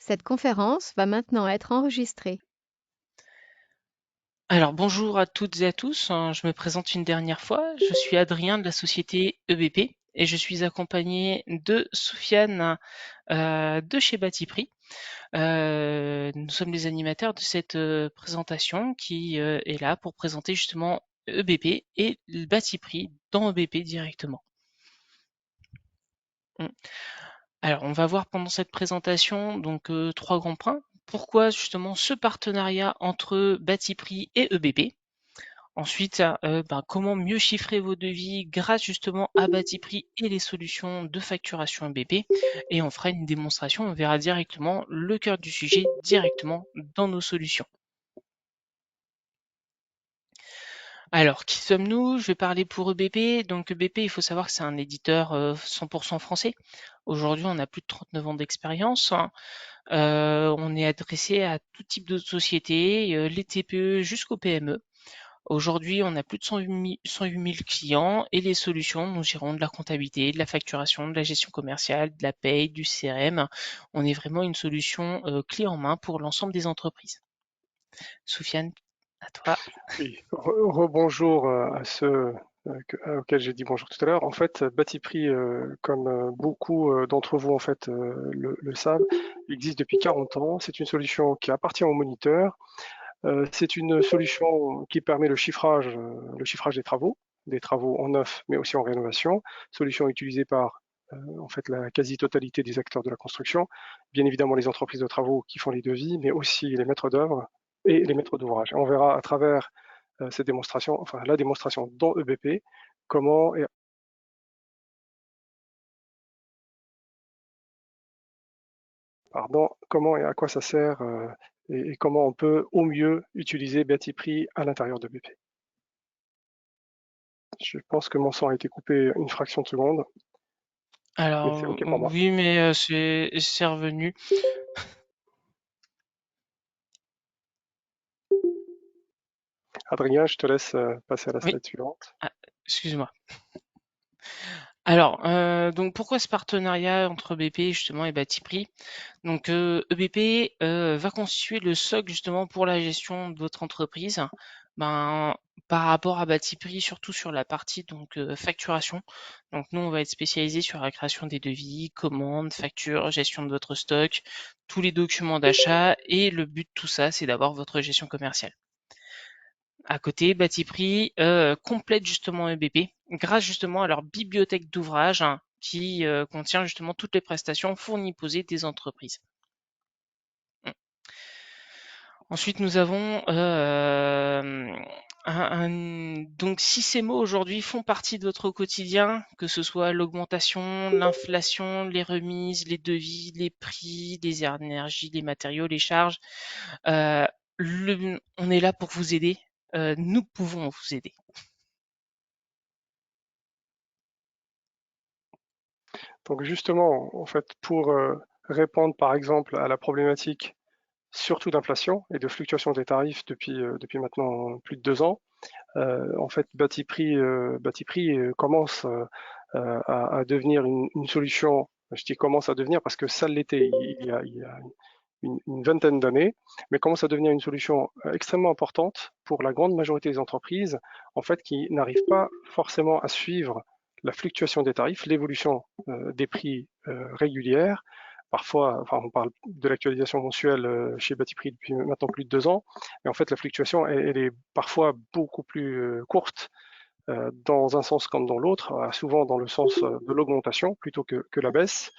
Cette conférence va maintenant être enregistrée. Alors bonjour à toutes et à tous, je me présente une dernière fois, je suis Adrien de la société EBP et je suis accompagné de Soufiane de chez Batiprix. Nous sommes les animateurs de cette présentation qui est là pour présenter justement EBP et le Batiprix dans EBP directement. Mm. Alors on va voir pendant cette présentation donc trois grands points. Pourquoi justement ce partenariat entre Batiprix et EBP? Ensuite, comment mieux chiffrer vos devis grâce justement à Batiprix et les solutions de facturation BP. Et on fera une démonstration, on verra directement le cœur du sujet directement dans nos solutions. Alors, qui sommes-nous? Je vais parler pour EBP. Donc EBP, il faut savoir que c'est un éditeur 100% français. Aujourd'hui, on a plus de 39 ans d'expérience. On est adressé à tout type de société, les TPE jusqu'aux PME. Aujourd'hui, on a plus de 108 000 clients et les solutions, nous gérons de la comptabilité, de la facturation, de la gestion commerciale, de la paye, du CRM. On est vraiment une solution clé en main pour l'ensemble des entreprises. Soufiane, à toi. Oui, rebonjour à ceux auxquels j'ai dit bonjour tout à l'heure. En fait, Batiprix, comme beaucoup d'entre vous en fait le savent, existe depuis 40 ans. C'est une solution qui appartient aux moniteurs. C'est une solution qui permet le chiffrage des travaux en neuf, mais aussi en rénovation. Solution utilisée par en fait la quasi-totalité des acteurs de la construction. Bien évidemment, les entreprises de travaux qui font les devis, mais aussi les maîtres d'œuvre et les maîtres d'ouvrage. On verra à travers cette démonstration, enfin la démonstration dans EBP, comment et, comment et à quoi ça sert et comment on peut au mieux utiliser Batiprix à l'intérieur d'EBP. Je pense que mon son a été coupé une fraction de seconde, mais c'est Alors OK pour moi. oui, mais c'est revenu. Adrien, je te laisse passer à la Oui, slide suivante. ah, excuse-moi. Alors, donc pourquoi ce partenariat entre BP justement et Batiprix? Donc EBP va constituer le socle justement pour la gestion de votre entreprise. Ben, par rapport à Batiprix, surtout sur la partie donc facturation. Donc nous, on va être spécialisé sur la création des devis, commandes, factures, gestion de votre stock, tous les documents d'achat. Et le but de tout ça, c'est d'avoir votre gestion commerciale. À côté, Batiprix complète justement EBP grâce justement à leur bibliothèque d'ouvrages hein, qui contient justement toutes les prestations fournies posées des entreprises. Ensuite, nous avons donc si ces mots aujourd'hui font partie de votre quotidien, que ce soit l'augmentation, l'inflation, les remises, les devis, les prix, les énergies, les matériaux, les charges, euh, on est là pour vous aider. Nous pouvons vous aider. Donc justement, en fait, pour répondre par exemple à la problématique surtout d'inflation et de fluctuation des tarifs depuis maintenant plus de 2 ans, en fait, Batiprix commence à devenir une solution. Je dis commence à devenir parce que ça l'était il y a une vingtaine d'années, mais commence à devenir une solution extrêmement importante pour la grande majorité des entreprises, en fait, qui n'arrivent pas forcément à suivre la fluctuation des tarifs, l'évolution des prix régulière. Parfois, enfin, on parle de l'actualisation mensuelle chez Batiprix depuis maintenant plus de 2 ans, mais en fait, la fluctuation, elle est parfois beaucoup plus courte dans un sens comme dans l'autre, souvent dans le sens de l'augmentation plutôt que la baisse.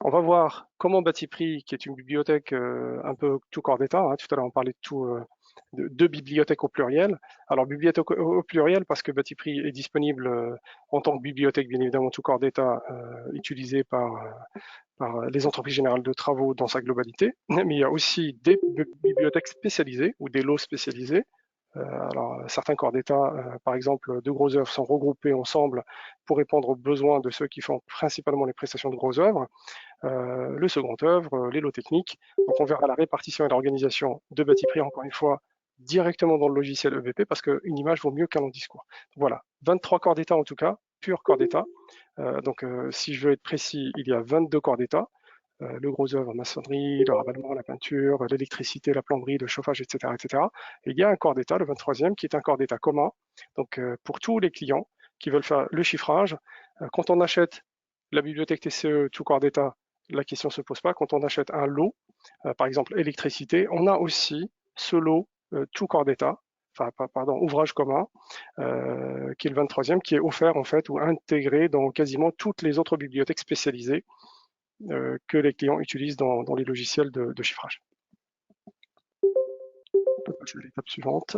On va voir comment Batiprix, qui est une bibliothèque un peu tout corps d'État, hein, tout à l'heure on parlait de tout, de bibliothèques au pluriel. Alors bibliothèque au pluriel parce que Batiprix est disponible en tant que bibliothèque, bien évidemment, tout corps d'État, utilisé par les entreprises générales de travaux dans sa globalité, mais il y a aussi des bibliothèques spécialisées ou des lots spécialisés. Alors, certains corps d'État, par exemple, de gros œuvres, sont regroupés ensemble pour répondre aux besoins de ceux qui font principalement les prestations de gros œuvres. Le second œuvre, les lots techniques. Donc on verra la répartition et l'organisation de Batiprix, encore une fois, directement dans le logiciel EBP, parce qu'une image vaut mieux qu'un long discours. Voilà, 23 corps d'état en tout cas, pur corps d'état. Donc si je veux être précis, il y a 22 corps d'état. le gros œuvre, maçonnerie, le ravalement, la peinture, l'électricité, la plomberie, le chauffage, etc., etc. Et il y a un corps d'État, le 23e, qui est un corps d'État commun, donc pour tous les clients qui veulent faire le chiffrage. Quand on achète la bibliothèque TCE, tout corps d'État, la question ne se pose pas. Quand on achète un lot, par exemple électricité, on a aussi ce lot, tout corps d'État, enfin, pardon, ouvrage commun, qui est le 23e, qui est offert en fait ou intégré dans quasiment toutes les autres bibliothèques spécialisées que les clients utilisent dans les logiciels de chiffrage. On peut passer à l'étape suivante.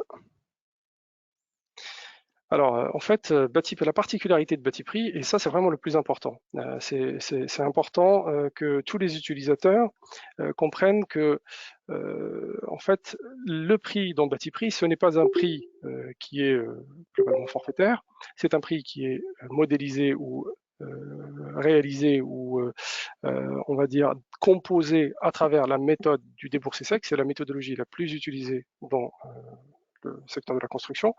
Alors, en fait, la particularité de Batiprix, et ça c'est vraiment le plus important, c'est important que tous les utilisateurs comprennent que, en fait, le prix dans Batiprix, ce n'est pas un prix qui est globalement forfaitaire, c'est un prix qui est modélisé ou réalisé ou, on va dire, composé à travers la méthode du déboursé sec, c'est la méthodologie la plus utilisée dans le secteur de la construction.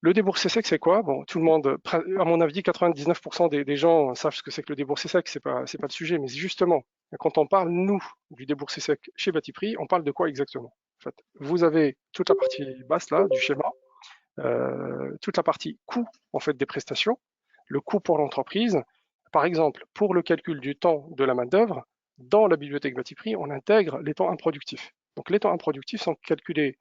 Le déboursé sec, c'est quoi? Bon, tout le monde, à mon avis, 99% des gens savent ce que c'est que le déboursé sec, c'est pas le sujet, mais justement, quand on parle, nous, du déboursé sec chez Batiprix, on parle de quoi exactement? En fait, vous avez toute la partie basse là du schéma, toute la partie coût en fait des prestations, le coût pour l'entreprise. Par exemple, pour le calcul du temps de la main-d'œuvre, dans la bibliothèque Batiprix, on intègre les temps improductifs. Donc les temps improductifs sont calculés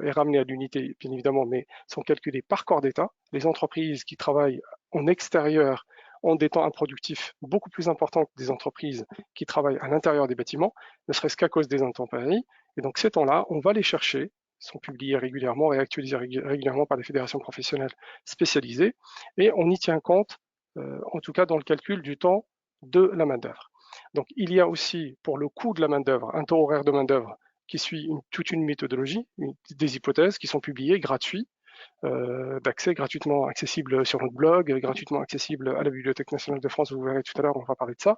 et ramenés à l'unité, bien évidemment, mais sont calculés par corps d'État. Les entreprises qui travaillent en extérieur ont des temps improductifs beaucoup plus importants que des entreprises qui travaillent à l'intérieur des bâtiments, ne serait-ce qu'à cause des intempéries. Et donc ces temps-là, on va les chercher, sont publiés régulièrement, réactualisés régulièrement par des fédérations professionnelles spécialisées, et on y tient compte, en tout cas dans le calcul du temps de la main-d'œuvre. Donc il y a aussi pour le coût de la main-d'œuvre un taux horaire de main-d'œuvre qui suit toute une méthodologie, des hypothèses qui sont publiées gratuits, d'accès gratuitement accessible sur notre blog, gratuitement accessible à la Bibliothèque nationale de France, vous verrez tout à l'heure, on va parler de ça.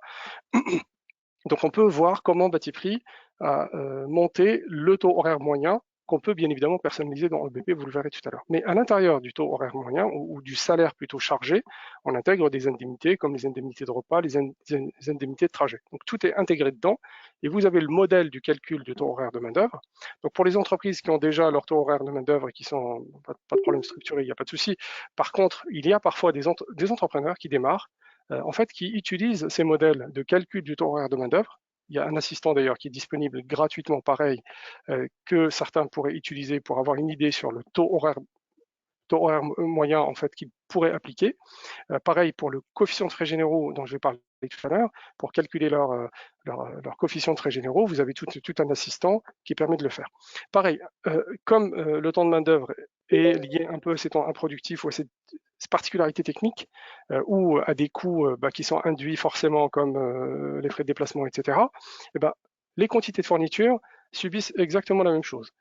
Donc on peut voir comment Batiprix a monté le taux horaire moyen qu'on peut bien évidemment personnaliser dans EBP, vous le verrez tout à l'heure. Mais à l'intérieur du taux horaire moyen ou du salaire plutôt chargé, on intègre des indemnités comme les indemnités de repas, les indemnités de trajet. Donc tout est intégré dedans et vous avez le modèle du calcul du taux horaire de main-d'œuvre. Donc pour les entreprises qui ont déjà leur taux horaire de main-d'œuvre et qui sont pas de problème structuré, il n'y a pas de souci. Par contre, il y a parfois des entrepreneurs qui démarrent en fait, qui utilisent ces modèles de calcul du taux horaire de main-d'œuvre. Il y a un assistant d'ailleurs qui est disponible gratuitement, pareil, que certains pourraient utiliser pour avoir une idée sur le taux horaire moyen en fait qu'ils pourraient appliquer. Pareil pour le coefficient de frais généraux dont je vais parler tout à l'heure, pour calculer leur coefficient de frais généraux, vous avez tout un assistant qui permet de le faire. Pareil, comme le temps de main-d'œuvre est lié un peu à ces temps improductifs ou à ces particularités techniques ou à des coûts qui sont induits forcément comme les frais de déplacement, etc., et ben, les quantités de fourniture subissent exactement la même chose.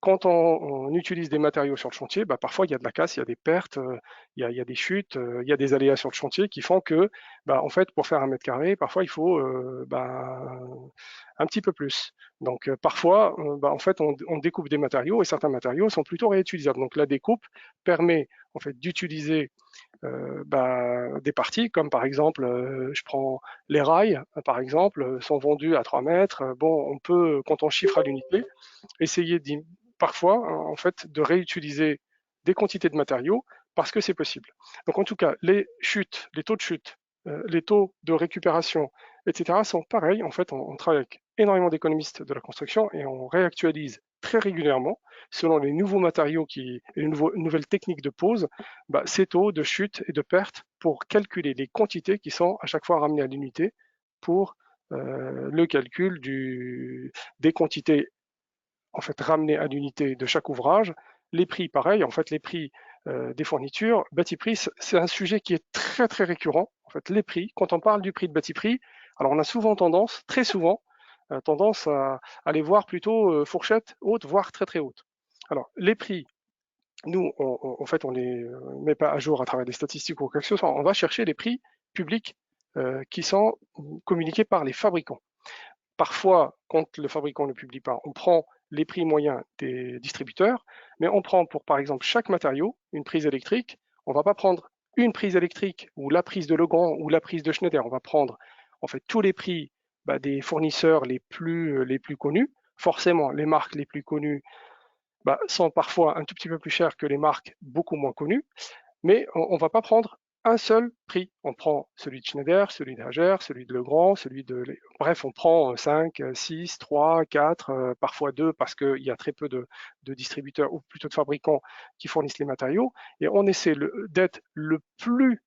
Quand on utilise des matériaux sur le chantier, bah, parfois il y a de la casse, il y a des pertes, il y a des chutes, il y a des aléas sur le chantier qui font que, bah, en fait, pour faire 1 m², parfois il faut un petit peu plus. Donc parfois, en fait, on découpe des matériaux et certains matériaux sont plutôt réutilisables. Donc la découpe permet en fait d'utiliser des parties, comme par exemple, je prends les rails, par exemple, sont vendus à 3 mètres. Bon, on peut, quand on chiffre à l'unité, essayer parfois, en fait, de réutiliser des quantités de matériaux parce que c'est possible. Donc en tout cas, les chutes, les taux de chute, les taux de récupération, etc. sont pareils. En fait, on travaille avec énormément d'économistes de la construction et on réactualise très régulièrement, selon les nouveaux matériaux et les nouvelles techniques de pose, ces taux de chute et de perte pour calculer les quantités qui sont à chaque fois ramenées à l'unité pour le calcul des quantités en fait ramenées à l'unité de chaque ouvrage. Les prix, pareil, en fait les prix des fournitures. Batiprix, c'est un sujet qui est très très récurrent. En fait, les prix, quand on parle du prix de Batiprix, alors on a souvent tendance, très souvent, tendance à les voir plutôt fourchette haute, voire très très haute. Alors, les prix, nous, en fait, on ne les met pas à jour à travers des statistiques ou quelque chose. On va chercher les prix publics qui sont communiqués par les fabricants. Parfois, quand le fabricant ne publie pas, on prend les prix moyens des distributeurs, mais on prend pour, par exemple, chaque matériau, une prise électrique. On ne va pas prendre une prise électrique ou la prise de Legrand ou la prise de Schneider. On va prendre en fait tous les prix des fournisseurs les plus connus. Forcément, les marques les plus connues sont parfois un tout petit peu plus chères que les marques beaucoup moins connues, mais on ne va pas prendre un seul prix. On prend celui de Schneider, celui d'Ager, celui de Legrand, bref, on prend 5, 6, 3, 4, parfois 2 parce qu'il y a très peu de distributeurs ou plutôt de fabricants qui fournissent les matériaux, et on essaie d'être le plus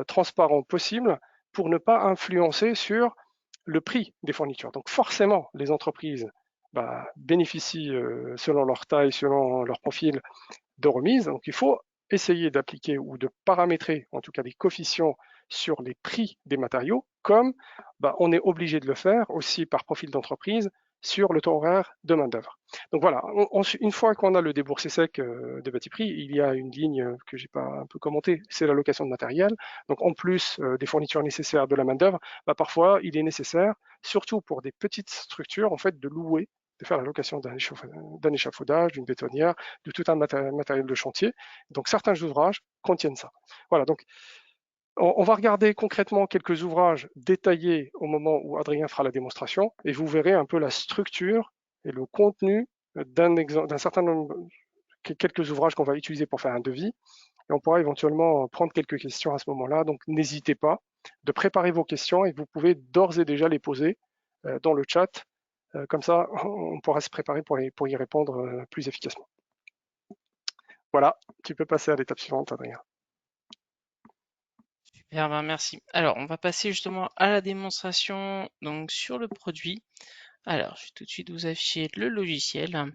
transparent possible pour ne pas influencer sur le prix des fournitures. Donc forcément, les entreprises bénéficient, selon leur taille, selon leur profil, de remise. Donc il faut essayer d'appliquer ou de paramétrer en tout cas des coefficients sur les prix des matériaux, comme on est obligé de le faire aussi par profil d'entreprise sur le taux horaire de main-d'œuvre. Donc voilà, une fois qu'on a le déboursé sec de Batiprix, il y a une ligne que j'ai pas un peu commentée, c'est la location de matériel. Donc en plus des fournitures nécessaires de la main-d'œuvre, parfois il est nécessaire, surtout pour des petites structures, en fait, de louer, de faire la location d'un échafaudage, d'une bétonnière, de tout un matériel de chantier. Donc certains ouvrages contiennent ça. Voilà, donc on va regarder concrètement quelques ouvrages détaillés au moment où Adrien fera la démonstration, et vous verrez un peu la structure et le contenu d'un certain nombre, quelques ouvrages qu'on va utiliser pour faire un devis, et on pourra éventuellement prendre quelques questions à ce moment-là. Donc n'hésitez pas de préparer vos questions, et vous pouvez d'ores et déjà les poser dans le chat. Comme ça, on pourra se préparer pour y répondre plus efficacement. Voilà, tu peux passer à l'étape suivante, Adrien. Super, merci. Alors, on va passer justement à la démonstration donc sur le produit. Alors, je vais tout de suite vous afficher le logiciel.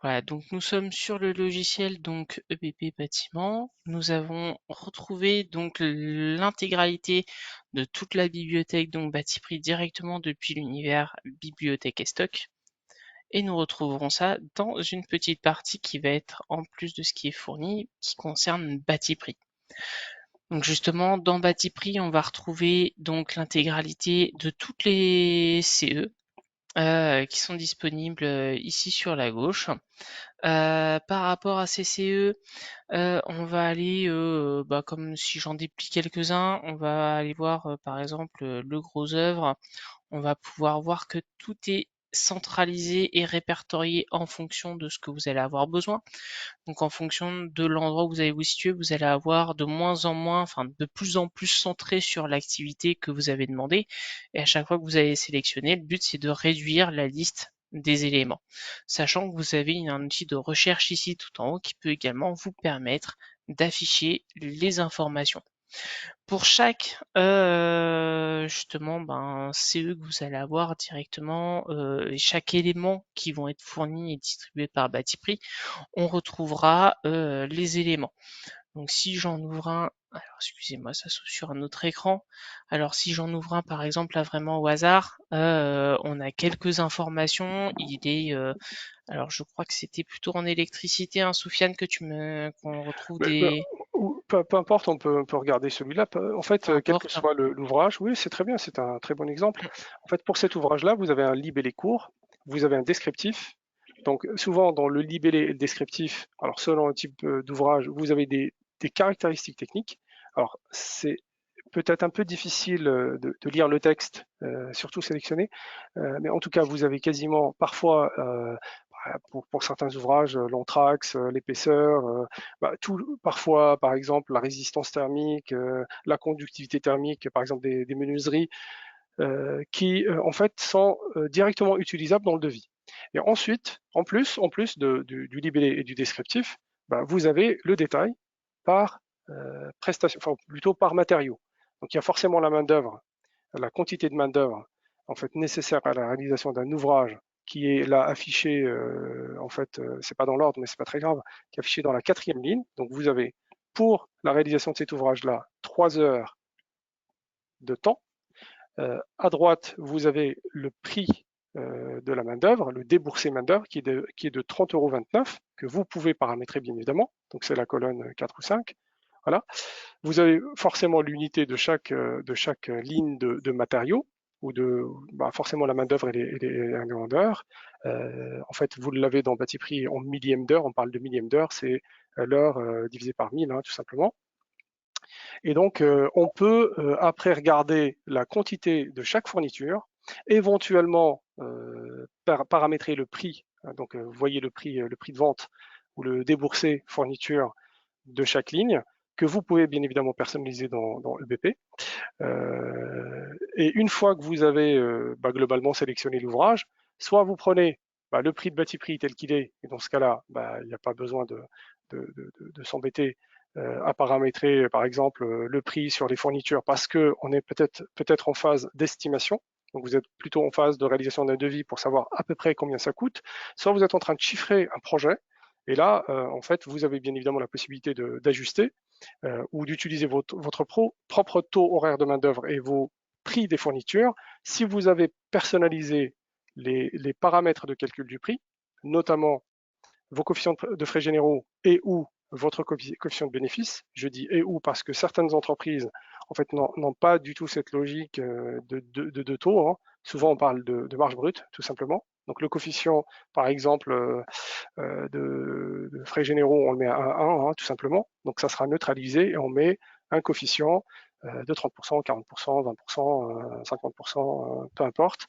Voilà, donc nous sommes sur le logiciel donc EBP Bâtiment. Nous avons retrouvé donc l'intégralité de toute la bibliothèque donc Batiprix directement depuis l'univers bibliothèque et stock. Et nous retrouverons ça dans une petite partie qui va être en plus de ce qui est fourni, qui concerne Batiprix. Donc justement, dans Batiprix, on va retrouver donc l'intégralité de toutes les CE qui sont disponibles ici sur la gauche. Par rapport à ces CE, on va aller, comme si j'en déplie quelques-uns, on va aller voir par exemple le gros œuvre. On va pouvoir voir que tout est centralisé et répertorié en fonction de ce que vous allez avoir besoin. Donc en fonction de l'endroit où vous allez vous situer, vous allez avoir de moins en moins, enfin de plus en plus centré sur l'activité que vous avez demandé. Et à chaque fois que vous allez sélectionner, le but c'est de réduire la liste des éléments. Sachant que vous avez un outil de recherche ici tout en haut qui peut également vous permettre d'afficher les informations. Pour chaque justement CE que vous allez avoir directement, et chaque élément qui vont être fournis et distribués par Batiprix, on retrouvera les éléments. Donc si j'en ouvre un, alors excusez-moi, ça s'ouvre sur un autre écran. Alors si j'en ouvre un par exemple là vraiment au hasard, on a quelques informations. Il est, alors je crois que c'était plutôt en électricité, hein, Soufiane, qu'on retrouve des. Peu importe, on peut regarder celui-là. En fait, quel que Importe. soit l'ouvrage, oui, c'est très bien, c'est un très bon exemple. En fait, pour cet ouvrage-là, vous avez un libellé court, vous avez un descriptif. Donc, souvent, dans le libellé et le descriptif, alors selon le type d'ouvrage, vous avez des caractéristiques techniques. Alors, c'est peut-être un peu difficile de lire le texte, surtout sélectionné, mais en tout cas, vous avez quasiment parfois pour certains ouvrages, l'anthrax, l'épaisseur, parfois, par exemple, la résistance thermique, la conductivité thermique, par exemple, des menuiseries, qui, en fait, sont directement utilisables dans le devis. Et ensuite, en plus du libellé et du descriptif, vous avez le détail par prestation, enfin, plutôt par matériau. Donc, il y a forcément la main-d'œuvre, la quantité de main-d'œuvre en fait nécessaire à la réalisation d'un ouvrage qui est là affiché, en fait, c'est pas dans l'ordre, mais c'est pas très grave, qui est affiché dans la 4e ligne. Donc vous avez pour la réalisation de cet ouvrage-là 3 heures de temps. À droite, vous avez le prix de la main-d'œuvre, le déboursé main-d'œuvre qui est de 30,29 € que vous pouvez paramétrer bien évidemment. Donc c'est la colonne 4 ou 5. Voilà. Vous avez forcément l'unité de chaque ligne de matériaux, ou forcément la main-d'œuvre et les grandeurs. En fait, vous l'avez dans Batiprix en millième d'heure, on parle de millième d'heure, c'est l'heure divisée par 1000, tout simplement. Et donc, on peut après regarder la quantité de chaque fourniture éventuellement paramétrer le prix, donc vous voyez le prix de vente ou le déboursé fourniture de chaque ligne, que vous pouvez bien évidemment personnaliser dans EBP. Et une fois que vous avez globalement sélectionné l'ouvrage, soit vous prenez le prix de bâti prix tel qu'il est, et dans ce cas-là, il n'y a pas besoin de s'embêter à paramétrer par exemple le prix sur les fournitures parce qu'on est peut-être en phase d'estimation. Donc vous êtes plutôt en phase de réalisation d'un devis pour savoir à peu près combien ça coûte. Soit vous êtes en train de chiffrer un projet, et là, en fait, vous avez bien évidemment la possibilité d'ajuster ou d'utiliser votre propre taux horaire de main-d'œuvre et vos prix des fournitures. Si vous avez personnalisé les paramètres de calcul du prix, notamment vos coefficients de frais généraux et ou votre coefficient de bénéfice, je dis et ou parce que certaines entreprises en fait n'ont pas du tout cette logique de taux. Hein. Souvent on parle de marge brute tout simplement. Donc le coefficient par exemple de frais généraux, on le met à 1, hein, tout simplement. Donc ça sera neutralisé et on met un coefficient de 30%, 40%, 20%, 50%, peu importe,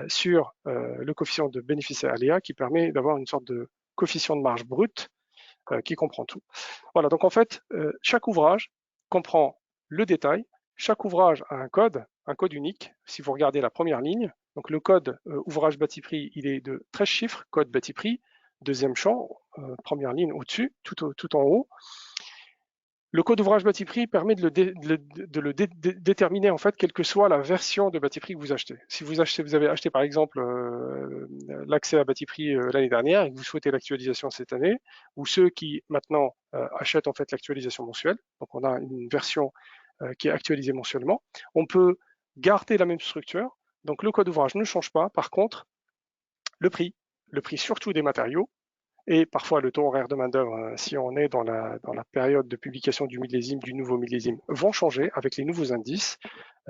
sur le coefficient de bénéfice à aléa qui permet d'avoir une sorte de coefficient de marge brute qui comprend tout. Voilà, donc en fait, chaque ouvrage comprend le détail, chaque ouvrage a un code unique. Si vous regardez la première ligne, donc le code ouvrage bâti prix, il est de 13 chiffres, code bâti prix, deuxième champ, première ligne au-dessus, tout en haut. Le code ouvrage bâti prix permet de le déterminer en fait, quelle que soit la version de bâti prix que vous achetez. Si vous avez acheté par exemple l'accès à bâti prix l'année dernière et que vous souhaitez l'actualisation cette année, ou ceux qui maintenant achètent en fait l'actualisation mensuelle, donc on a une version qui est actualisée mensuellement, on peut garder la même structure. Donc le code ouvrage ne change pas. Par contre, le prix surtout des matériaux, et parfois le taux horaire de main-d'œuvre, si on est dans la période de publication du millésime, du nouveau millésime, vont changer avec les nouveaux indices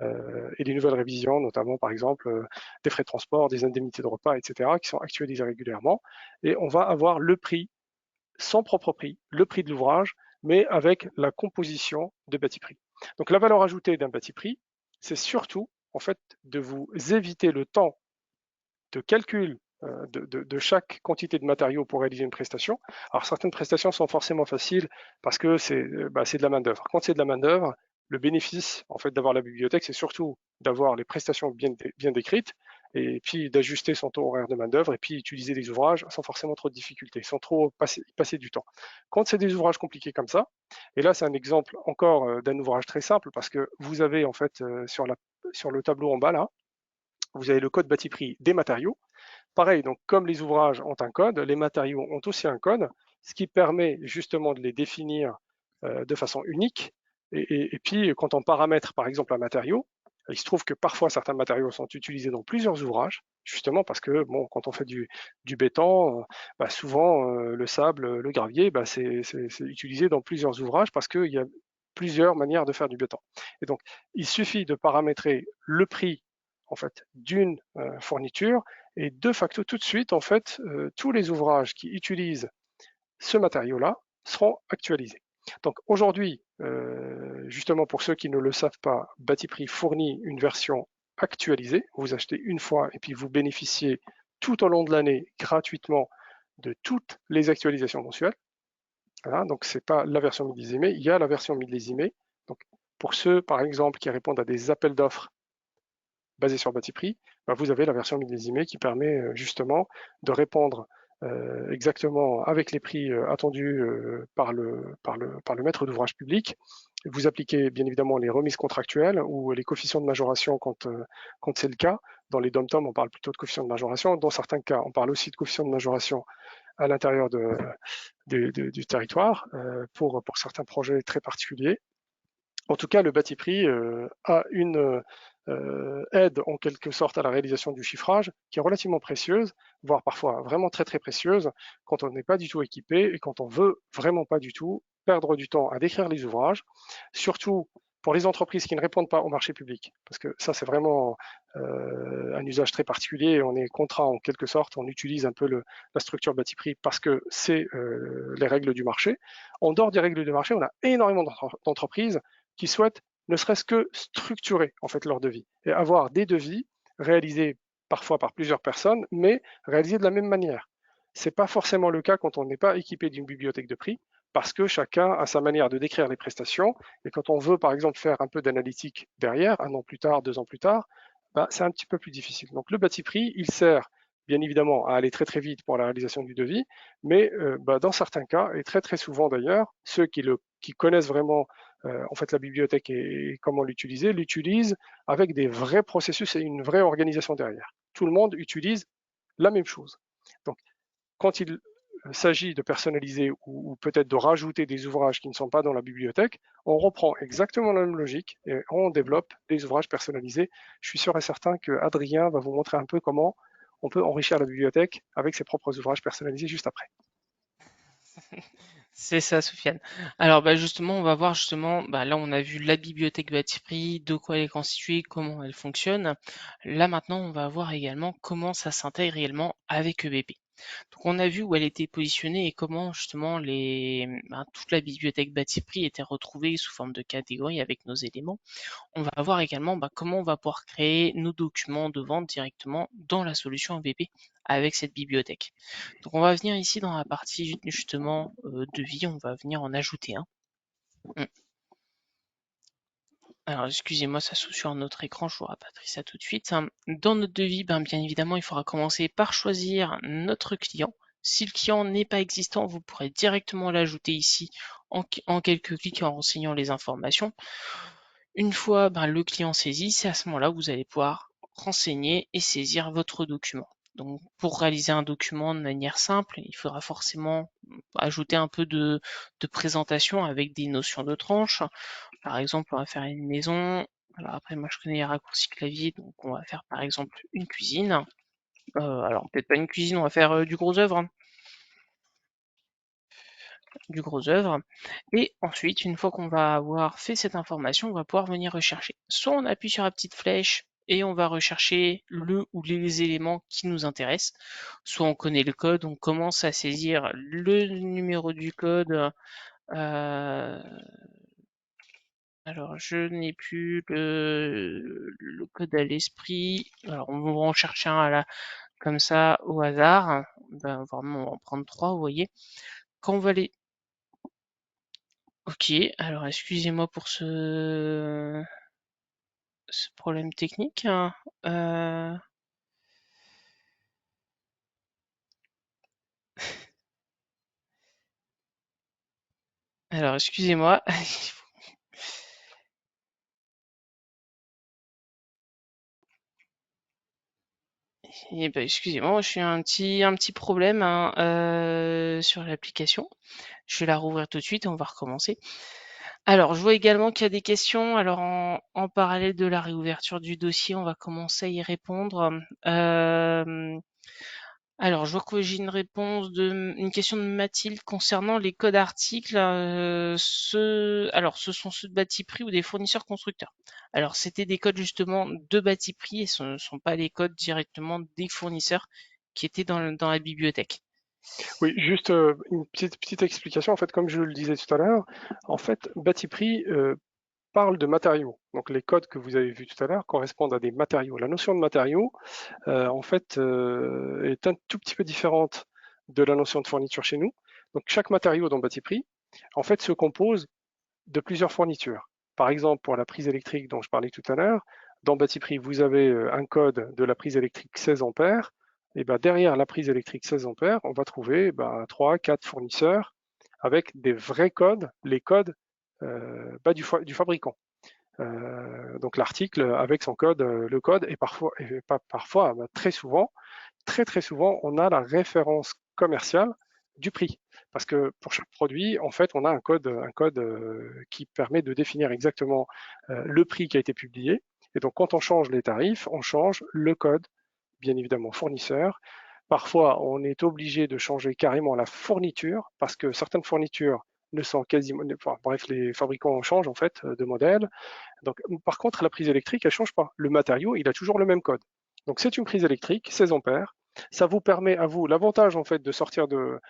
et les nouvelles révisions, notamment par exemple des frais de transport, des indemnités de repas, etc., qui sont actualisés régulièrement. Et on va avoir le prix, son propre prix, le prix de l'ouvrage, mais avec la composition de bâti prix. Donc la valeur ajoutée d'un bâti prix, c'est surtout en fait de vous éviter le temps de calcul de chaque quantité de matériaux pour réaliser une prestation. Alors certaines prestations sont forcément faciles parce que c'est de la main-d'œuvre. Quand c'est de la main-d'œuvre, le bénéfice en fait d'avoir la bibliothèque, c'est surtout d'avoir les prestations bien décrites et puis d'ajuster son taux horaire de main-d'œuvre et puis utiliser les ouvrages sans forcément trop de difficultés, sans trop passer du temps. Quand c'est des ouvrages compliqués comme ça, et là c'est un exemple encore d'un ouvrage très simple parce que vous avez en fait sur le tableau en bas là, vous avez le code bâti prix des matériaux. Pareil, donc comme les ouvrages ont un code, les matériaux ont aussi un code, ce qui permet justement de les définir de façon unique. Et puis, quand on paramètre par exemple un matériau, il se trouve que parfois certains matériaux sont utilisés dans plusieurs ouvrages, justement parce que bon, quand on fait du béton, souvent le sable, le gravier, c'est utilisé dans plusieurs ouvrages parce qu'il y a plusieurs manières de faire du béton. Et donc, il suffit de paramétrer le prix en fait d'une fourniture et de facto tout de suite en fait tous les ouvrages qui utilisent ce matériau-là seront actualisés. Donc aujourd'hui, justement pour ceux qui ne le savent pas, Batiprix fournit une version actualisée. Vous achetez une fois et puis vous bénéficiez tout au long de l'année gratuitement de toutes les actualisations mensuelles. Voilà, donc c'est pas la version millésimée, il y a la version millésimée. Donc pour ceux par exemple qui répondent à des appels d'offres basé sur Batiprix, vous avez la version millésimée qui permet justement de répondre exactement avec les prix attendus par le maître d'ouvrage public. Vous appliquez bien évidemment les remises contractuelles ou les coefficients de majoration quand c'est le cas. Dans les DOM-TOM, on parle plutôt de coefficients de majoration. Dans certains cas, on parle aussi de coefficients de majoration à l'intérieur du territoire pour certains projets très particuliers. En tout cas, le Batiprix a une aide en quelque sorte à la réalisation du chiffrage qui est relativement précieuse, voire parfois vraiment très très précieuse quand on n'est pas du tout équipé et quand on veut vraiment pas du tout perdre du temps à décrire les ouvrages, surtout pour les entreprises qui ne répondent pas au marché public, parce que ça c'est vraiment un usage très particulier, on est contraint en quelque sorte, on utilise un peu la structure Batiprix parce que c'est les règles du marché. En dehors des règles du marché, on a énormément d'entreprises qui souhaitent ne serait-ce que structurer en fait leur devis et avoir des devis réalisés parfois par plusieurs personnes, mais réalisés de la même manière. Ce n'est pas forcément le cas quand on n'est pas équipé d'une bibliothèque de prix, parce que chacun a sa manière de décrire les prestations, et quand on veut par exemple faire un peu d'analytique derrière, 1 an plus tard, 2 ans plus tard, bah, c'est un petit peu plus difficile. Donc le bâti prix, il sert bien évidemment à aller très très vite pour la réalisation du devis, mais bah, dans certains cas, et très très souvent d'ailleurs, ceux qui connaissent vraiment en fait la bibliothèque et comment l'utiliser, l'utilisent avec des vrais processus et une vraie organisation derrière. Tout le monde utilise la même chose. Donc quand il s'agit de personnaliser ou peut-être de rajouter des ouvrages qui ne sont pas dans la bibliothèque, on reprend exactement la même logique et on développe des ouvrages personnalisés. Je suis sûr et certain que Adrien va vous montrer un peu comment on peut enrichir la bibliothèque avec ses propres ouvrages personnalisés juste après. C'est ça, Sofiane. Alors, bah, justement, on va voir justement, bah, là, on a vu la bibliothèque Batiprix, de quoi elle est constituée, comment elle fonctionne. Là, maintenant, on va voir également comment ça s'intègre réellement avec EBP. Donc, on a vu où elle était positionnée et comment justement toute la bibliothèque Batiprix était retrouvée sous forme de catégories avec nos éléments. On va voir également comment on va pouvoir créer nos documents de vente directement dans la solution EBP avec cette bibliothèque. Donc on va venir ici dans la partie justement devis, on va venir en ajouter un. Alors excusez-moi, ça s'ouvre sur notre écran, je vous rapatrie ça tout de suite. Dans notre devis, bien évidemment, il faudra commencer par choisir notre client. Si le client n'est pas existant, vous pourrez directement l'ajouter ici en quelques clics en renseignant les informations. Une fois le client saisi, c'est à ce moment-là que vous allez pouvoir renseigner et saisir votre document. Donc pour réaliser un document de manière simple, il faudra forcément ajouter un peu de présentation avec des notions de tranche. Par exemple, on va faire une maison. Alors après, moi je connais les raccourcis clavier, donc on va faire par exemple une cuisine. Alors peut-être pas une cuisine, on va faire du gros œuvre, hein. Du gros œuvre. Et ensuite, une fois qu'on va avoir fait cette information, on va pouvoir venir rechercher. Soit on appuie sur la petite flèche et on va rechercher le ou les éléments qui nous intéressent. Soit on connaît le code, on commence à saisir le numéro du code. Euh, alors, je n'ai plus le code à l'esprit. Alors, on va en chercher un comme ça au hasard. Vraiment, on va en prendre trois, vous voyez. Quand on va les Ok, alors excusez-moi pour ce problème technique, hein. Euh, alors excusez-moi. Eh ben, excusez-moi, je suis un petit problème hein, sur l'application. Je vais la rouvrir tout de suite et on va recommencer. Alors, je vois également qu'il y a des questions. Alors, en parallèle de la réouverture du dossier, on va commencer à y répondre. Alors, je vois que j'ai une question de Mathilde concernant les codes articles. Alors, ce sont ceux de Batiprix ou des fournisseurs constructeurs. Alors, c'était des codes justement de Batiprix et ce ne sont pas les codes directement des fournisseurs qui étaient dans la bibliothèque. Oui, juste une petite explication. En fait, comme je le disais tout à l'heure, en fait, Batiprix parle de matériaux. Donc les codes que vous avez vus tout à l'heure correspondent à des matériaux. La notion de matériaux, en fait, est un tout petit peu différente de la notion de fourniture chez nous. Donc chaque matériau dans Batiprix, en fait, se compose de plusieurs fournitures. Par exemple, pour la prise électrique dont je parlais tout à l'heure, dans Batiprix, vous avez un code de la prise électrique 16 ampères. Et ben derrière la prise électrique 16 ampères, on va trouver 3, 4 fournisseurs avec des vrais codes, les codes du fabricant. Donc l'article avec son code, le code, et parfois, et pas parfois, très souvent, très souvent, on a la référence commerciale du prix. Parce que pour chaque produit, en fait, on a un code qui permet de définir exactement le prix qui a été publié. Et donc, quand on change les tarifs, on change le code, bien évidemment, fournisseur. Parfois, on est obligé de changer carrément la fourniture parce que certaines fournitures ne sont quasiment, enfin, bref, les fabricants changent en fait de modèle. Donc, par contre, la prise électrique, elle change pas. Le matériau, il a toujours le même code. Donc, c'est une prise électrique, 16 ampères, Ça vous permet à vous, l'avantage en fait de sortir de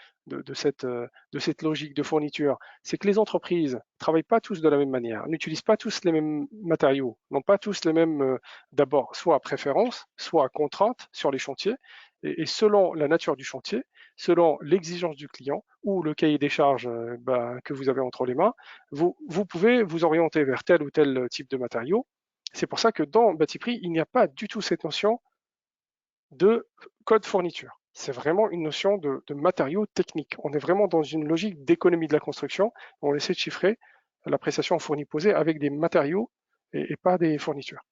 cette logique de fourniture, c'est que les entreprises ne travaillent pas tous de la même manière, n'utilisent pas tous les mêmes matériaux, n'ont pas tous les mêmes, d'abord, soit à préférence, soit à contrainte sur les chantiers, et selon la nature du chantier, selon l'exigence du client ou le cahier des charges que vous avez entre les mains, vous pouvez vous orienter vers tel ou tel type de matériaux. C'est pour ça que dans Batiprix, il n'y a pas du tout cette notion de code fourniture. C'est vraiment une notion de matériaux techniques. On est vraiment dans une logique d'économie de la construction. On essaie de chiffrer la prestation fournie posée avec des matériaux et pas des fournitures.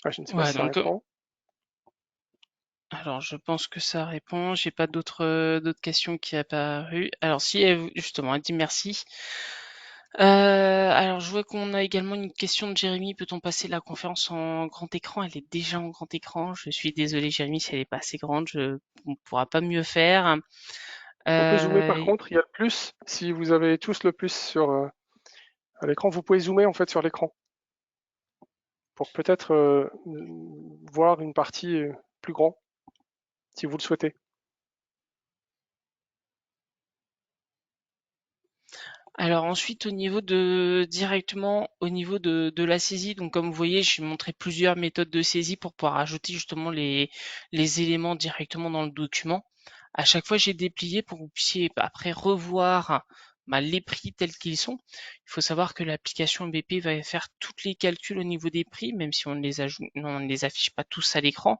Ah, je ne sais pas Ouais, si ça donc répond. alors je pense que ça répond. J'ai pas d'autres questions qui apparues. Alors si justement, elle dit merci. Alors je vois qu'on a également une question de Jérémy. Peut-on passer la conférence en grand écran? Elle est déjà en grand écran. Je suis désolée Jérémy si elle est pas assez grande. On pourra pas mieux faire. On peut zoomer par Euh, contre, il y a le plus. Si vous avez tous le plus sur à l'écran, vous pouvez zoomer en fait sur l'écran pour peut-être voir une partie plus grande si vous le souhaitez. Alors ensuite directement au niveau de la saisie, donc comme vous voyez, j'ai montré plusieurs méthodes de saisie pour pouvoir ajouter justement les éléments directement dans le document. À chaque fois, j'ai déplié pour que vous puissiez après revoir les prix tels qu'ils sont. Il faut savoir que l'application BP va faire tous les calculs au niveau des prix, même si on ne les affiche pas tous à l'écran.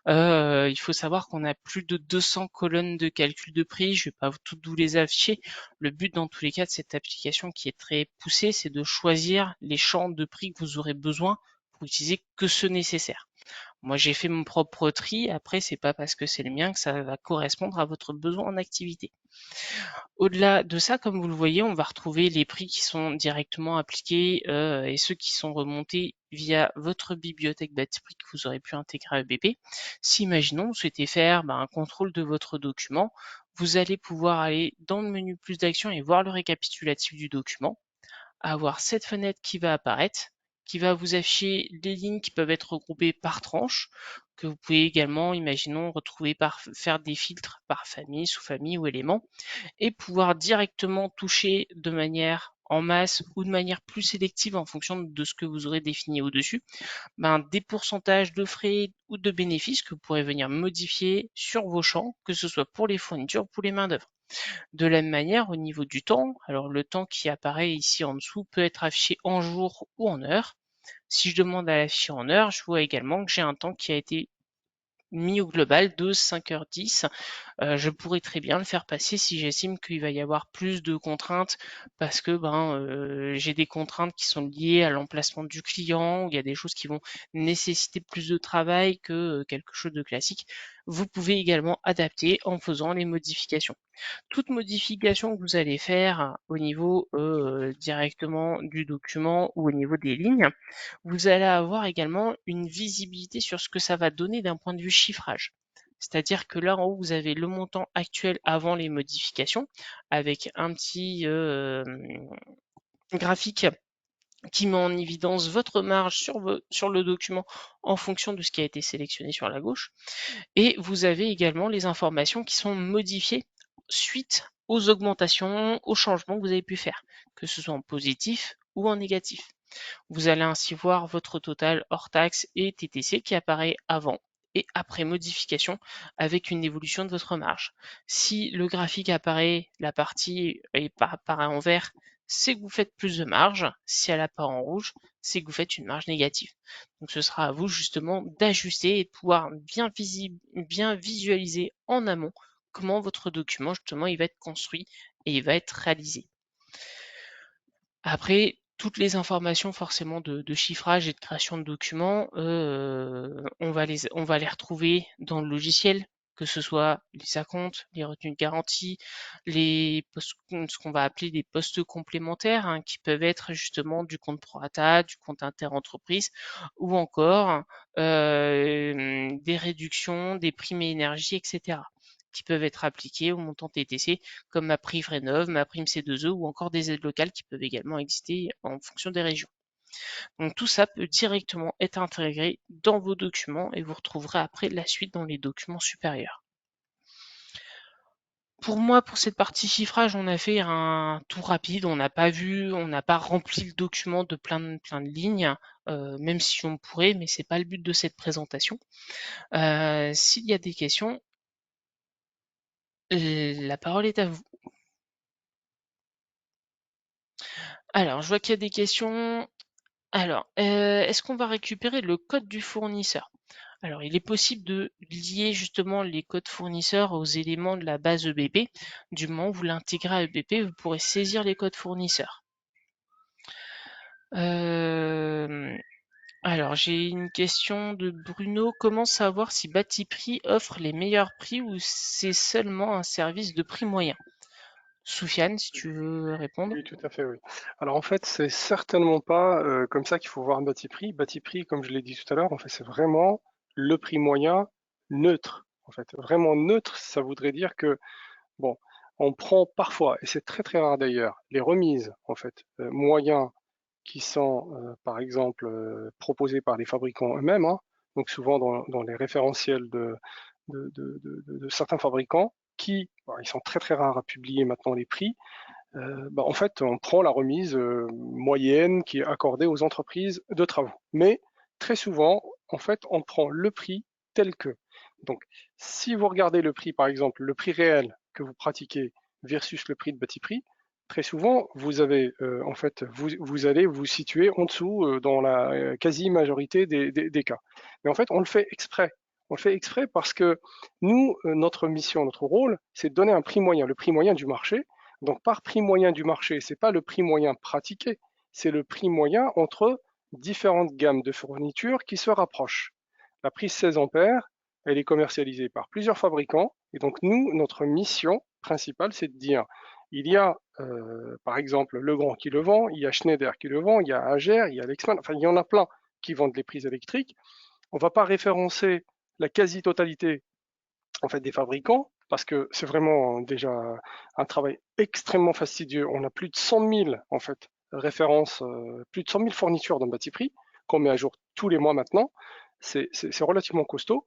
Il faut savoir qu'on a plus de 200 colonnes de calcul de prix. Je vais pas toutes vous les afficher. Le but dans tous les cas de cette application qui est très poussée, c'est de choisir les champs de prix que vous aurez besoin pour utiliser que ce nécessaire. Moi, j'ai fait mon propre tri. Après, c'est pas parce que c'est le mien que ça va correspondre à votre besoin en activité. Au-delà de ça, comme vous le voyez, on va retrouver les prix qui sont directement appliqués et ceux qui sont remontés via votre bibliothèque Batiprix que vous aurez pu intégrer à EBP. Si, imaginons, vous souhaitez faire un contrôle de votre document, vous allez pouvoir aller dans le menu plus d'action et voir le récapitulatif du document, avoir cette fenêtre qui va apparaître, qui va vous afficher les lignes qui peuvent être regroupées par tranche, que vous pouvez également, imaginons, retrouver par faire des filtres par famille, sous-famille ou éléments et pouvoir directement toucher de manière en masse ou de manière plus sélective en fonction de ce que vous aurez défini au-dessus, des pourcentages de frais ou de bénéfices que vous pourrez venir modifier sur vos champs, que ce soit pour les fournitures ou pour les main-d'œuvre. De la même manière, au niveau du temps, alors le temps qui apparaît ici en dessous peut être affiché en jour ou en heure. Si je demande à l'afficher en heure, je vois également que j'ai un temps qui a été mis au global de 5h10. Je pourrais très bien le faire passer si j'estime qu'il va y avoir plus de contraintes parce que j'ai des contraintes qui sont liées à l'emplacement du client, ou il y a des choses qui vont nécessiter plus de travail que quelque chose de classique. Vous pouvez également adapter en faisant les modifications. Toute modification que vous allez faire au niveau directement du document ou au niveau des lignes, vous allez avoir également une visibilité sur ce que ça va donner d'un point de vue chiffrage. C'est-à-dire que là en haut, vous avez le montant actuel avant les modifications avec un petit graphique qui met en évidence votre marge sur le document en fonction de ce qui a été sélectionné sur la gauche. Et vous avez également les informations qui sont modifiées suite aux augmentations, aux changements que vous avez pu faire, que ce soit en positif ou en négatif. Vous allez ainsi voir votre total hors taxe et TTC qui apparaît avant et après modification avec une évolution de votre marge. Si le graphique apparaît, la partie apparaît en vert, c'est que vous faites plus de marge. Si elle apparaît en rouge, c'est que vous faites une marge négative. Donc ce sera à vous justement d'ajuster et de pouvoir bien visualiser en amont comment votre document justement il va être construit et il va être réalisé. Après, toutes les informations forcément de chiffrage et de création de documents, on va les retrouver dans le logiciel, que ce soit les acomptes, les retenues de garantie, ce qu'on va appeler des postes complémentaires, qui peuvent être justement du compte pro rata, du compte interentreprise, ou encore des réductions, des primes énergie, etc., qui peuvent être appliquées au montant TTC comme ma prime Rénov, ma prime C2E ou encore des aides locales qui peuvent également exister en fonction des régions. Donc tout ça peut directement être intégré dans vos documents et vous retrouverez après la suite dans les documents supérieurs. Pour moi, pour cette partie chiffrage, on a fait un tour rapide, on n'a pas rempli le document de plein de lignes, même si on pourrait, mais c'est pas le but de cette présentation. S'il y a des questions, la parole est à vous. Alors, je vois qu'il y a des questions. Alors, est-ce qu'on va récupérer le code du fournisseur? Alors, il est possible de lier justement les codes fournisseurs aux éléments de la base EBP. Du moment où vous l'intégrez à EBP, vous pourrez saisir les codes fournisseurs. Alors, j'ai une question de Bruno. Comment savoir si Batiprix offre les meilleurs prix ou c'est seulement un service de prix moyen? Soufiane, si tu veux répondre. Oui, tout à fait, oui. Alors en fait, c'est certainement pas comme ça qu'il faut voir Batiprix. Batiprix, comme je l'ai dit tout à l'heure, en fait, c'est vraiment le prix moyen neutre. En fait, vraiment neutre, ça voudrait dire que, bon, on prend parfois, et c'est très très rare d'ailleurs, les remises, en fait, moyens qui sont, par exemple, proposées par les fabricants eux-mêmes, hein, donc souvent dans les référentiels de certains fabricants, qui, bon, ils sont très très rares à publier maintenant les prix. En fait, on prend la remise moyenne qui est accordée aux entreprises de travaux. Mais très souvent, en fait, on prend le prix tel que. Donc, si vous regardez le prix, par exemple, le prix réel que vous pratiquez versus le prix de bâti prix, très souvent, vous avez, en fait, vous allez vous situer en dessous dans la quasi-majorité des cas. Mais en fait, on le fait exprès. On le fait exprès parce que nous, notre mission, notre rôle, c'est de donner un prix moyen, le prix moyen du marché. Donc par prix moyen du marché, ce n'est pas le prix moyen pratiqué, c'est le prix moyen entre différentes gammes de fournitures qui se rapprochent. La prise 16 ampères, elle est commercialisée par plusieurs fabricants. Et donc nous, notre mission principale, c'est de dire, il y a par exemple Legrand qui le vend, il y a Schneider qui le vend, il y a Ager, il y a Lexman, enfin il y en a plein qui vendent les prises électriques. On ne va pas référencer la quasi-totalité en fait des fabricants parce que c'est vraiment déjà un travail extrêmement fastidieux. On a plus de 100 000 en fait références, plus de 100 000 fournitures dans Batiprix qu'on met à jour tous les mois maintenant. C'est relativement costaud.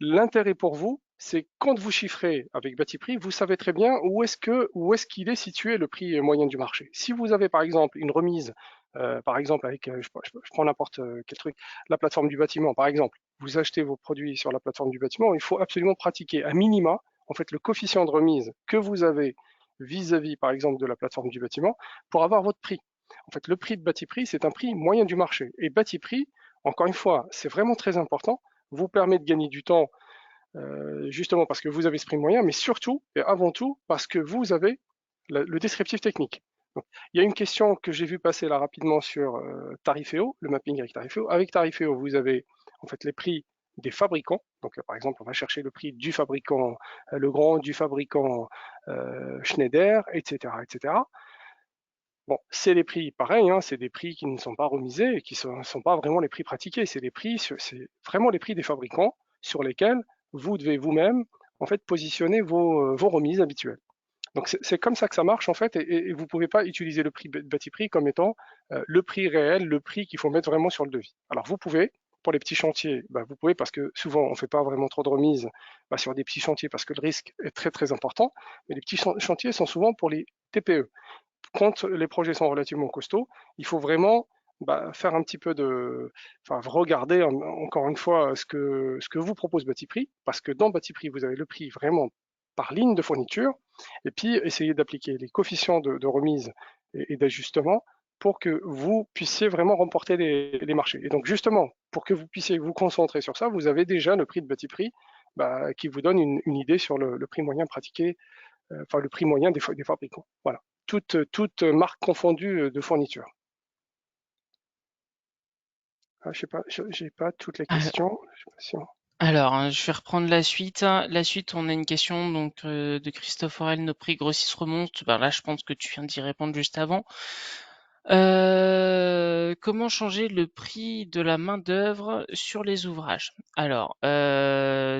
L'intérêt pour vous, c'est quand vous chiffrez avec Batiprix, vous savez très bien où est-ce qu'il est situé le prix moyen du marché. Si vous avez par exemple une remise, par exemple avec, je prends n'importe quel truc, la plateforme du bâtiment par exemple, vous achetez vos produits sur la plateforme du bâtiment, il faut absolument pratiquer à minima, en fait, le coefficient de remise que vous avez vis-à-vis, par exemple, de la plateforme du bâtiment pour avoir votre prix. En fait, le prix de Batiprix, c'est un prix moyen du marché. Et Batiprix, encore une fois, c'est vraiment très important, vous permet de gagner du temps justement parce que vous avez ce prix moyen, mais surtout et avant tout parce que vous avez le descriptif technique. Donc, il y a une question que j'ai vu passer là rapidement sur Tariféo, le mapping avec Tariféo. Avec Tariféo, vous avez en fait les prix des fabricants. Donc, par exemple, on va chercher le prix du fabricant Legrand, du fabricant Schneider, etc., etc. Bon, c'est les prix pareil, hein, c'est des prix qui ne sont pas remisés et qui ne sont pas vraiment les prix pratiqués. C'est c'est vraiment les prix des fabricants sur lesquels vous devez vous-même en fait positionner vos remises habituelles. Donc c'est comme ça que ça marche en fait, et vous ne pouvez pas utiliser le prix bâti prix comme étant le prix réel, le prix qu'il faut mettre vraiment sur le devis. Alors vous pouvez, pour les petits chantiers, bah, vous pouvez parce que souvent on ne fait pas vraiment trop de remises bah, sur des petits chantiers parce que le risque est très très important, mais les petits chantiers sont souvent pour les TPE. Quand les projets sont relativement costauds, il faut vraiment bah, faire un petit peu de, enfin, regarder encore une fois ce que vous propose Batiprix, parce que dans Batiprix, vous avez le prix vraiment par ligne de fourniture, et puis essayer d'appliquer les coefficients de remise et d'ajustement pour que vous puissiez vraiment remporter les marchés. Et donc justement, pour que vous puissiez vous concentrer sur ça, vous avez déjà le prix de Batiprix bah, qui vous donne une idée sur le prix moyen pratiqué, enfin le prix moyen des fabricants. Voilà, toute marque confondue de fourniture. Ah, je sais pas, j'ai pas toutes les Euh, questions. Je sais pas si Alors, je vais reprendre la suite. La suite, on a une question donc de Christophe Aurel, nos prix grossissent remontent. Ben là, je pense que tu viens d'y répondre juste avant. Comment changer le prix de la main-d'œuvre sur les ouvrages? Alors,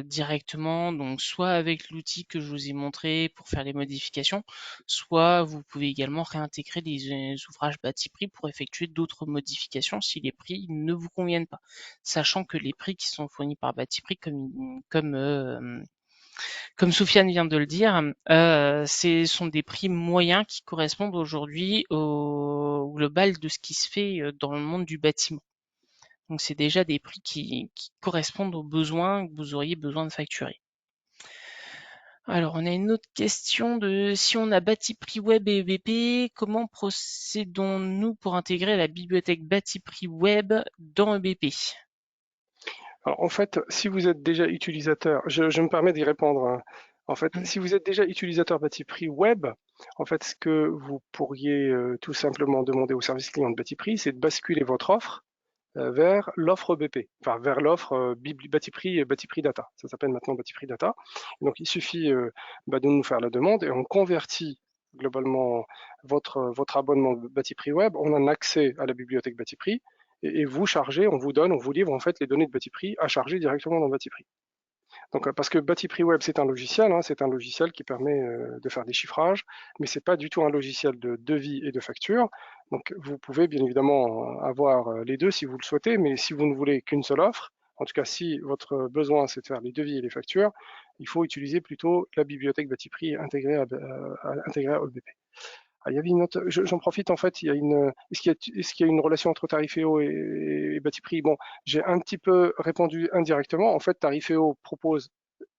directement, donc soit avec l'outil que je vous ai montré pour faire les modifications, soit vous pouvez également réintégrer les ouvrages bâti prix pour effectuer d'autres modifications si les prix ne vous conviennent pas. Sachant que les prix qui sont fournis par bâti prix, comme Soufiane vient de le dire, ce sont des prix moyens qui correspondent aujourd'hui au global de ce qui se fait dans le monde du bâtiment. Donc c'est déjà des prix qui correspondent aux besoins que vous auriez besoin de facturer. Alors on a une autre question de si on a bâti prix web et EBP, comment procédons-nous pour intégrer la bibliothèque bâti prix web dans EBP? Alors, en fait, si vous êtes déjà utilisateur, je me permets d'y répondre, hein. En fait, si vous êtes déjà utilisateur Batiprix web, en fait, ce que vous pourriez tout simplement demander au service client de Batiprix, c'est de basculer votre offre vers l'offre BP, enfin vers l'offre Batiprix et Batiprix Data. Ça s'appelle maintenant Batiprix Data. Donc, il suffit de nous faire la demande et on convertit globalement votre abonnement Batiprix web. On a un accès à la bibliothèque Batiprix et vous chargez, on vous livre en fait les données de Batiprix à charger directement dans Batiprix. Donc, parce que Batiprix Web, c'est un logiciel, hein, c'est un logiciel qui permet de faire des chiffrages, mais c'est pas du tout un logiciel de devis et de facture. Donc, vous pouvez bien évidemment avoir les deux si vous le souhaitez, mais si vous ne voulez qu'une seule offre, en tout cas si votre besoin c'est de faire les devis et les factures, il faut utiliser plutôt la bibliothèque Batiprix intégrée à OBP. Ah, il y avait une autre, j'en profite en fait, est-ce qu'il y a une relation entre Tariféo et Batiprix? Bon, j'ai un petit peu répondu indirectement. En fait, Tariféo propose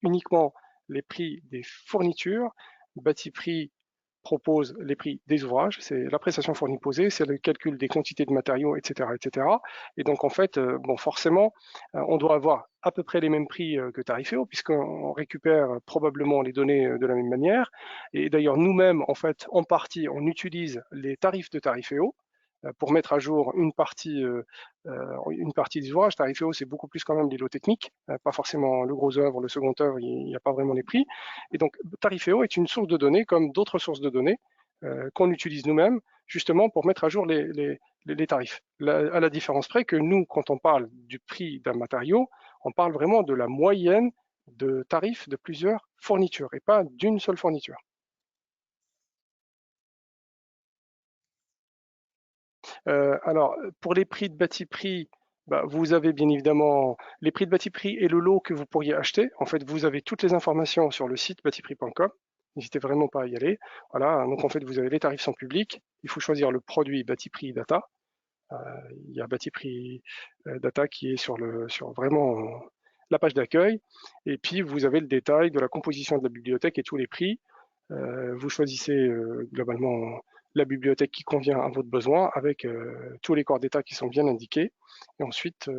uniquement les prix des fournitures. Batiprix propose les prix des ouvrages, c'est la prestation fournie posée, c'est le calcul des quantités de matériaux, etc., etc. Et donc en fait, bon, forcément, on doit avoir à peu près les mêmes prix que Tariféo, puisqu'on récupère probablement les données de la même manière. Et d'ailleurs, nous-mêmes, en fait, en partie, on utilise les tarifs de Tariféo pour mettre à jour une partie des ouvrages. Tariféo, c'est beaucoup plus quand même des lots techniques, pas forcément le gros œuvre, le second œuvre, il n'y a pas vraiment les prix. Et donc, Tariféo est une source de données comme d'autres sources de données qu'on utilise nous-mêmes, justement pour mettre à jour les tarifs. À la différence près que nous, quand on parle du prix d'un matériau, on parle vraiment de la moyenne de tarifs de plusieurs fournitures et pas d'une seule fourniture. Alors, pour les prix de bâti prix, vous avez bien évidemment les prix de bâti prix et le lot que vous pourriez acheter. En fait, vous avez toutes les informations sur le site batiprix.com. N'hésitez vraiment pas à y aller. Voilà, donc en fait, vous avez les tarifs sont publics. Il faut choisir le produit bâti prix data. Il y a bâti prix data qui est sur vraiment la page d'accueil. Et puis, vous avez le détail de la composition de la bibliothèque et tous les prix. Vous choisissez globalement la bibliothèque qui convient à votre besoin avec tous les corps d'état qui sont bien indiqués. Et ensuite,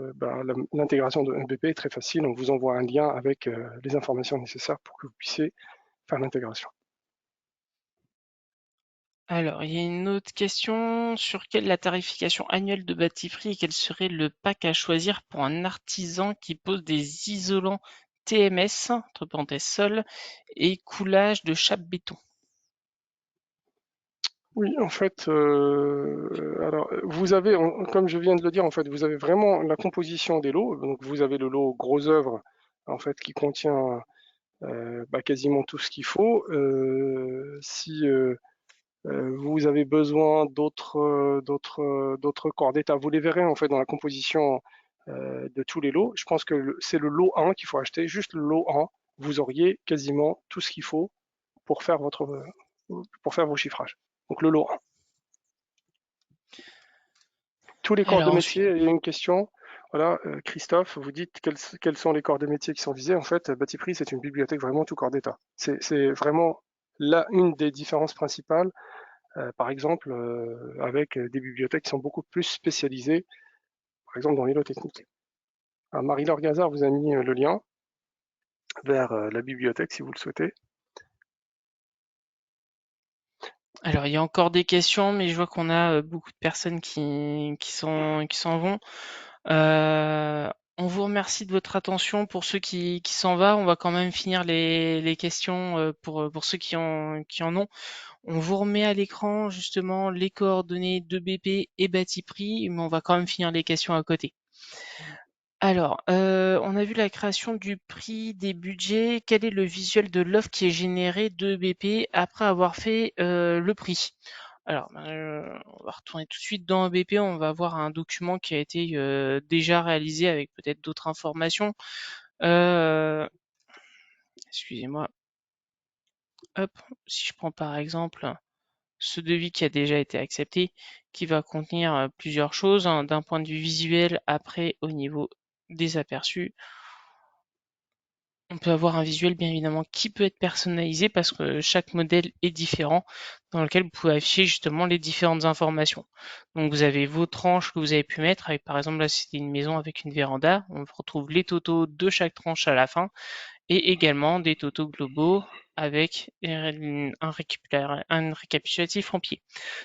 l'intégration de MBP est très facile. On vous envoie un lien avec les informations nécessaires pour que vous puissiez faire l'intégration. Alors, il y a une autre question sur quelle est la tarification annuelle de Batiprix et quel serait le pack à choisir pour un artisan qui pose des isolants TMS, entre parenthèses sol, et coulage de chape béton. Oui, en fait, alors vous avez, comme je viens de le dire, en fait, vous avez vraiment la composition des lots. Donc vous avez le lot gros œuvre, en fait, qui contient quasiment tout ce qu'il faut. Si vous avez besoin d'autres corps d'état, vous les verrez en fait dans la composition de tous les lots. Je pense que c'est le lot 1 qu'il faut acheter, juste le lot 1. Vous auriez quasiment tout ce qu'il faut pour faire vos chiffrages. Donc le lot 1. Tous les corps de Alors ensuite, métier, il y a une question. Voilà, Christophe, vous dites quels sont les corps de métier qui sont visés. En fait, Batiprix, c'est une bibliothèque vraiment tout corps d'état. C'est vraiment là une des différences principales, par exemple, avec des bibliothèques qui sont beaucoup plus spécialisées, par exemple dans les lots techniques. Marie-Laure Gazard vous a mis le lien vers la bibliothèque si vous le souhaitez. alors il y a encore des questions, mais je vois qu'on a beaucoup de personnes qui s'en vont. On vous remercie de votre attention. Pour ceux qui s'en va, on va quand même finir les questions pour ceux qui en ont. On vous remet à l'écran justement les coordonnées de BP et Batiprix, mais on va quand même finir les questions à côté. Alors, on a vu la création du prix, des budgets. Quel est le visuel de l'offre qui est généré de BP après avoir fait le prix? Alors, on va retourner tout de suite dans BP. On va voir un document qui a été déjà réalisé avec peut-être d'autres informations. Excusez-moi. Hop, si je prends par exemple ce devis qui a déjà été accepté, qui va contenir plusieurs choses, hein, d'un point de vue visuel, après au niveau des aperçus. On peut avoir un visuel bien évidemment qui peut être personnalisé parce que chaque modèle est différent, dans lequel vous pouvez afficher justement les différentes informations. Donc vous avez vos tranches que vous avez pu mettre, avec par exemple là c'était une maison avec une véranda, on retrouve les totaux de chaque tranche à la fin, et également des totaux globaux avec un récapitulatif en pied.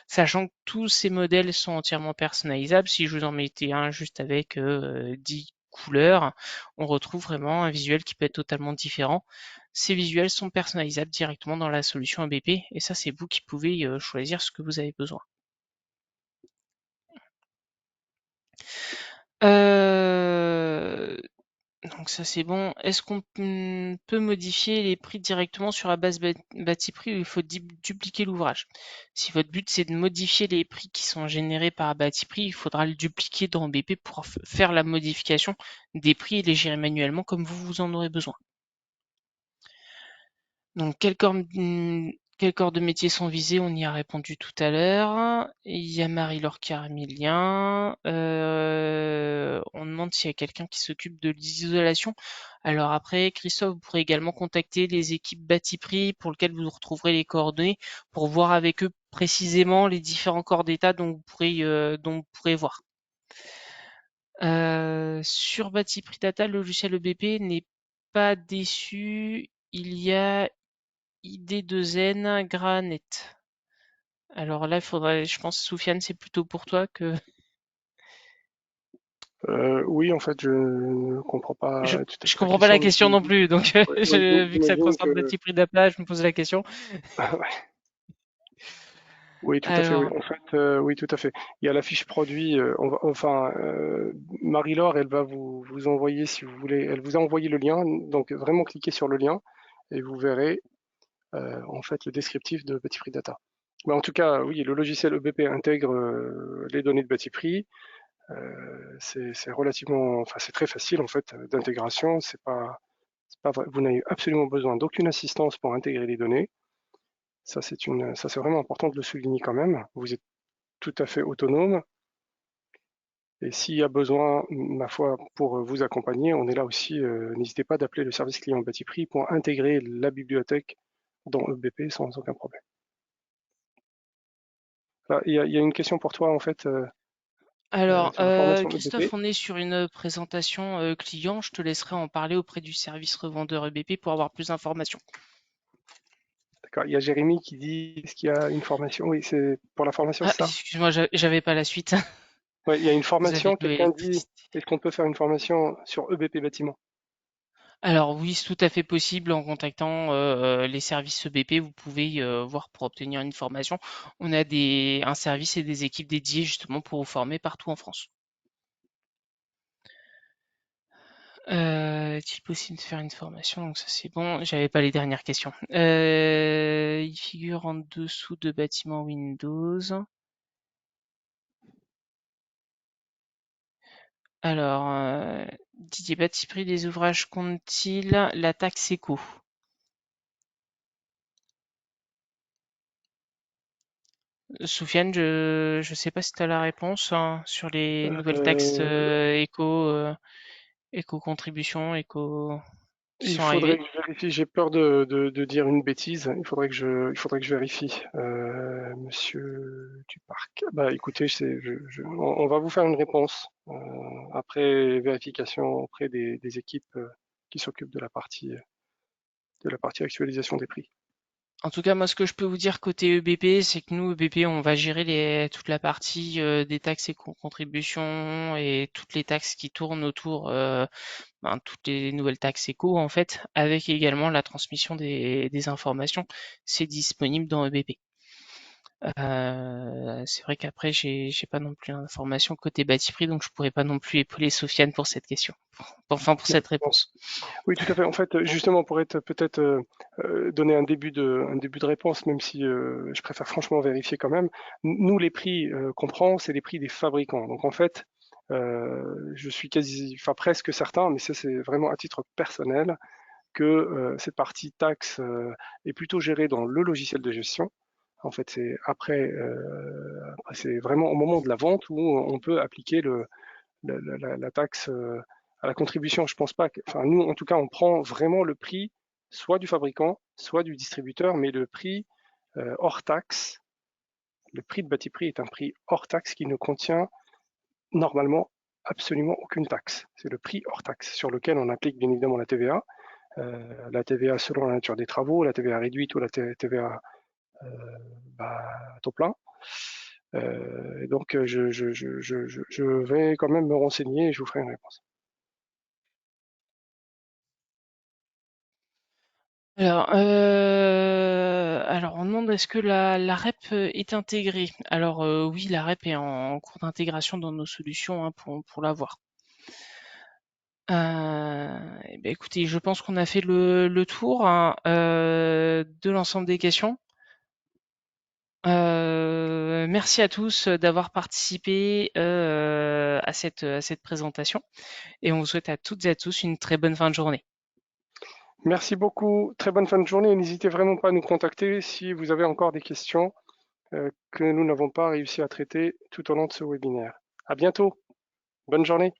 Sachant que tous ces modèles sont entièrement personnalisables, si je vous en mettais un juste avec 10 couleurs, on retrouve vraiment un visuel qui peut être totalement différent. Ces visuels sont personnalisables directement dans la solution ABP, et ça c'est vous qui pouvez choisir ce que vous avez besoin. Euh, Donc ça c'est bon. Est-ce qu'on peut modifier les prix directement sur la base bâti prix ou il faut dupliquer l'ouvrage? Si votre but c'est de modifier les prix qui sont générés par bâti prix, il faudra le dupliquer dans BP pour faire la modification des prix et les gérer manuellement comme vous en aurez besoin. Donc, quel corps de métier sont visés? On y a répondu tout à l'heure. Il y a Marie-Laure qui a remis le lien. On demande s'il y a quelqu'un qui s'occupe de l'isolation. Alors après, Christophe, vous pourrez également contacter les équipes Batiprix pour lesquelles vous retrouverez les coordonnées pour voir avec eux précisément les différents corps d'état dont vous pourrez voir. Sur Batiprix Data, le logiciel EBP n'est pas déçu. Il y a ID2N, Granet. Alors là, il faudrait, je pense, Soufiane, c'est plutôt pour toi que. Oui, en fait, je ne comprends Je, pas tout à je fait la comprends pas la question, mais question non plus, donc ouais, vu que ça j'imagine concerne que... Bati Prix d'Aplat, je me pose la question. Oui, tout à fait, oui. Alors, En fait, oui, tout à fait. Il y a la fiche produit, Marie-Laure, elle va vous envoyer, si vous voulez, elle vous a envoyé le lien, donc vraiment cliquez sur le lien et vous verrez en fait le descriptif de Batiprix Data. Mais en tout cas, oui, le logiciel EBP intègre les données de Batiprix. C'est relativement, enfin c'est très facile en fait d'intégration. C'est pas vrai. Vous n'avez absolument besoin d'aucune assistance pour intégrer les données. Ça c'est vraiment important de le souligner quand même. Vous êtes tout à fait autonome. Et s'il y a besoin, ma foi, pour vous accompagner, on est là aussi. N'hésitez pas d'appeler le service client Batiprix pour intégrer la bibliothèque dans EBP sans aucun problème. Là, il y a une question pour toi en fait alors, sur la formation Christophe, EBP. on est sur une présentation client. Je te laisserai en parler auprès du service revendeur EBP pour avoir plus d'informations. D'accord. Il y a Jérémy qui dit est-ce qu'il y a une formation? Oui, c'est pour la formation, Ah, c'est ça? excuse-moi, j'avais pas la suite. Ouais, il y a une Vous avez formation. de Quelqu'un dit l'électricité. est-ce qu'on peut faire une formation sur EBP bâtiment? Alors oui, c'est tout à fait possible en contactant les services BP. Vous pouvez voir pour obtenir une formation. On a un service et des équipes dédiées justement pour vous former partout en France. Est-il possible de faire une formation? Donc ça c'est bon. J'avais pas les dernières questions. Il figure en dessous de bâtiment Windows. Alors, Didier Batiprix, des ouvrages compte-t-il la taxe éco? Soufiane, je ne sais pas si tu as la réponse hein, sur les nouvelles taxes éco-contribution, éco qui Il sont faudrait arrivées. que je vérifie. J'ai peur de dire une bêtise. Il faudrait que je vérifie. Monsieur Duparc. Bah, écoutez, on va vous faire une réponse après vérification auprès des équipes qui s'occupent de la partie actualisation des prix. En tout cas, moi, ce que je peux vous dire côté EBP, c'est que nous, EBP, on va gérer toute la partie des taxes éco-contributions et toutes les taxes qui tournent autour, toutes les nouvelles taxes éco, en fait, avec également la transmission des informations. C'est disponible dans EBP. C'est vrai qu'après j'ai pas non plus l'information côté bâti prix, donc je pourrais pas non plus épauler Sofiane pour cette question. Enfin pour cette réponse. Oui, tout à fait. En fait, justement, pour être peut-être donner un début de réponse, même si je préfère franchement vérifier quand même. Nous, les prix qu'on prend, c'est les prix des fabricants. Donc en fait, je suis enfin presque certain, mais ça c'est vraiment à titre personnel, que cette partie taxe est plutôt gérée dans le logiciel de gestion. En fait, c'est après, c'est vraiment au moment de la vente où on peut appliquer la taxe à la contribution. Je pense pas que, enfin, nous, en tout cas, on prend vraiment le prix soit du fabricant, soit du distributeur, mais le prix hors taxe, le prix de bâti prix est un prix hors taxe qui ne contient normalement absolument aucune taxe. C'est le prix hors taxe sur lequel on applique bien évidemment la TVA selon la nature des travaux, la TVA réduite ou la TVA à taux plein. Donc je vais quand même me renseigner et je vous ferai une réponse. Alors on demande est-ce que la REP est intégrée? Alors oui, la REP est en cours d'intégration dans nos solutions, hein, pour l'avoir. Eh ben, écoutez, je pense qu'on a fait le tour, hein, de l'ensemble des questions. Merci à tous d'avoir participé à cette présentation et on vous souhaite à toutes et à tous une très bonne fin de journée. Merci beaucoup, très bonne fin de journée. N'hésitez vraiment pas à nous contacter si vous avez encore des questions que nous n'avons pas réussi à traiter tout au long de ce webinaire. À bientôt, bonne journée.